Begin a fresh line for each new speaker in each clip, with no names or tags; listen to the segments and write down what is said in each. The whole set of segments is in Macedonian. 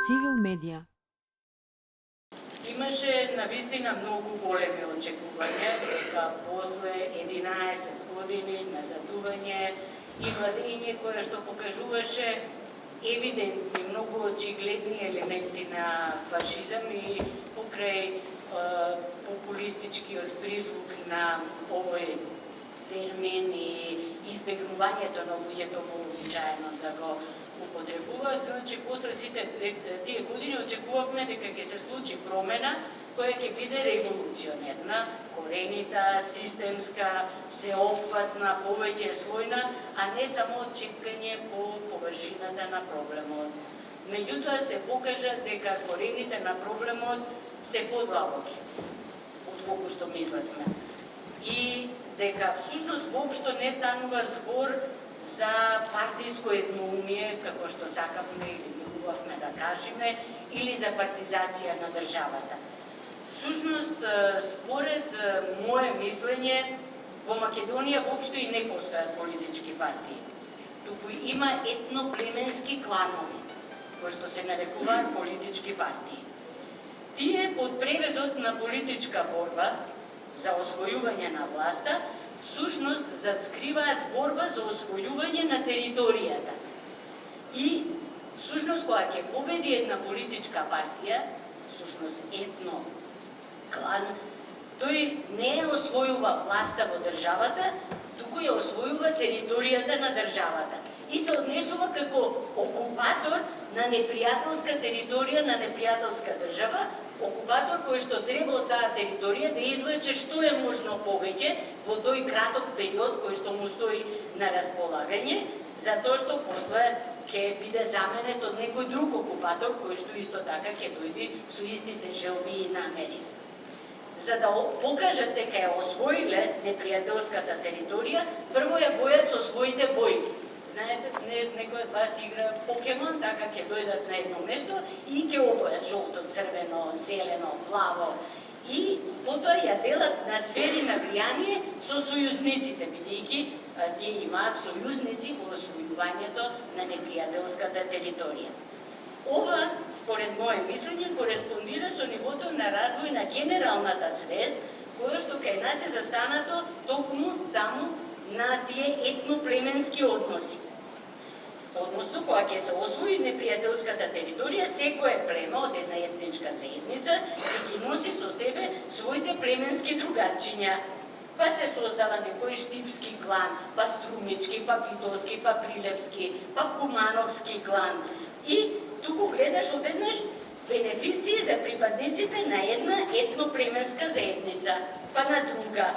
Цивил медија.
Имаше навистина многу големи очекувања дека после 11 години назадување и владење кое што покажуваше евидентни, многу очигледни елементи на фашизам и покрај популистичкиот призвук на овој термин и избегнувањето на луѓето вообичаено да го употребуваат, значи после сите тие години очекувавме дека ќе се случи промена која ќе биде револуционерна, коренита, системска, сеопфатна, повеќе слојна, а не само чекање по површината на проблемот. Меѓутоа се покажа дека корените на проблемот се подлабоки од колку што мислевме. И дека всушност воопшто не станува збор за партиско едноумие, како што сакавме или милувавме да кажеме, или за партизација на државата. Всушност, според мое мислење, во Македонија воопшто и не постојат политички партии. Туку има етноплеменски кланови, кои што се нарекуваат политички партии. Тие под превезот на политичка борба за освојување на власта, всушност зацкриваат борба за освојување на територијата. И всушност кога ќе победи една политичка партија, всушност етно клан, тој не освојува власта во државата, туку ја освојува територијата на државата и се однесува како окупатор на непријателска територија, на непријателска држава, окупатор кој што треба од таа територија да извлече што е можно повеќе во тој краток период кој што му стои на располагање, затоа што после ќе биде заменет од некој друг окупатор кој што исто така ќе дојде со истите желби и намери. За да покажат дека ја освоиле непријателската територија, прво ја бојат со своите бојки. Знаете, некој од вас игра покемон, така ќе дојдат на едно место и ќе обојат жолто, црвено, зелено, плаво. И потоа ја делат на сфери на влијание со сојузниците, бидејќи тие имаат сојузници во освојувањето на непријателската територија. Ова, според мое мислење, кореспондира со нивото на развој на генералната свест, која што кај нас е застанато токму таму на тие етноплеменски односи. Односно, кога ќе се освои непријателската територија, секое племе од една етничка заедница се ги носи со себе своите племенски другарчиња. Па се создава некој штипски клан, па струмички, па битолски, па прилепски, па кумановски клан. И туку гледаш одеднаш бенефиции за припадниците на една етноплеменска заедница, па на друга.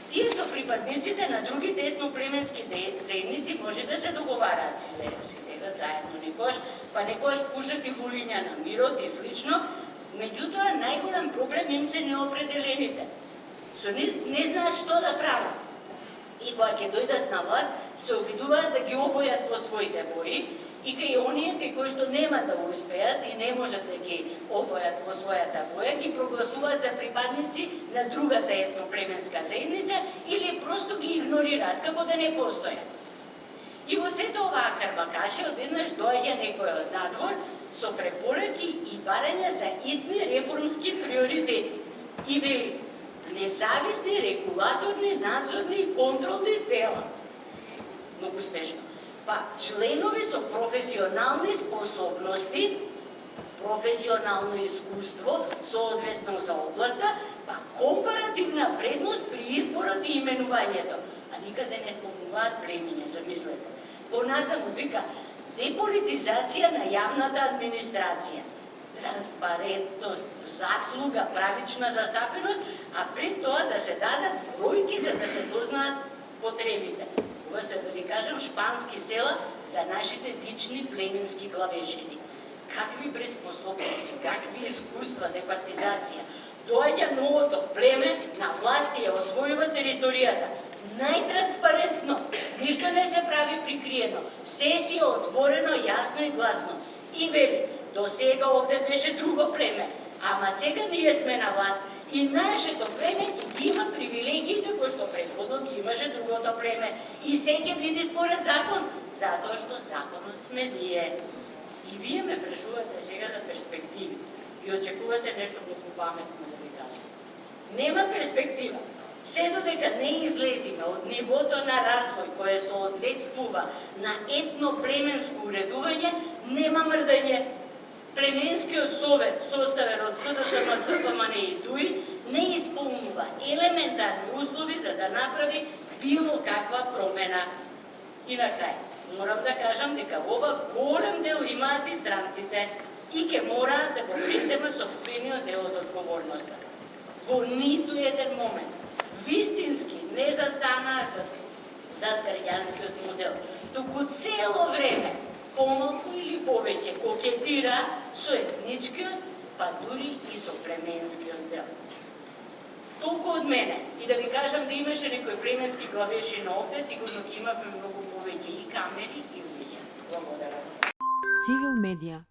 Тие со припадниците на другите етноплеменски заедници може да се договараат, си седат заедно некош, па некош пушат и лулиња на мирот и слично, меѓутоа најголем проблем им се неопределените. Не знаат што да прават. И кога ќе дојдат на власт, се обидуваат да ги обојат во своите бои, и кај оние кои што нема да успеат и не можат да ги обојат во својата боја, ги прогласуваат за припадници на другата етноплеменска заедница или просто ги игнорираат, како да не постојат. И во сето оваа карбакаше одеднаш доаѓа некој од надвор со препораки и барања за итни реформски приоритети. И вели, независни регулаторни, надзорни и контролни тела. Многу смешно. Па членови со професионални способности, професионално искуство, соодветно за областа, па компаративна предност при изборот и именувањето. А никаде не спомнуваат племиња, замислете. Понатаму вика, деполитизација на јавната администрација, транспарентност, заслуга, правична застапеност, а пред тоа да се дадат бројки за да се дознаат потребите. Ова се, да ви кажам, шпански села за нашите дични племенски главежени. Какви преспособности, какви искуства, департизација. Доаѓа новото племе на власт и ја освојува територијата. Најтранспарентно, ништо не се прави прикриено. Се си отворено, јасно и гласно. И вели, до сега овде беше друго племе, ама сега ние сме на власт. И нашето племе ќе има привилегиите кои што претходно ги имаше другото племе. И се ќе биде според закон, затоа што законот сме ние. И вие ме прашувате сега за перспективи и очекувате нешто многу паметно да ви кажам. Нема перспектива. Се додека не излезиме од нивото на развој кое соодветствува на етно-племенско уредување, нема мрдање. Племенскиот совет, составен од СДСМ, ДПМН и ДУИ, не исполнува елементарни услови за да направи било каква промена. И на крај, морам да кажам дека ова голем дел имаат и странците и ќе мораат да го преземат сопствениот дел од одговорноста. Во ниту еден момент вистински не застанаа зад граѓанскиот модел, туку цело време помалку или повеќе кокетира со етничкиот, па дури и со племенскиот дел. Толку од мене. И да ви кажам да имаше некои племенски главешина овде, сигурно ќе имавме многу повеќе и камери и луѓе. Благодарам.
Цивил медија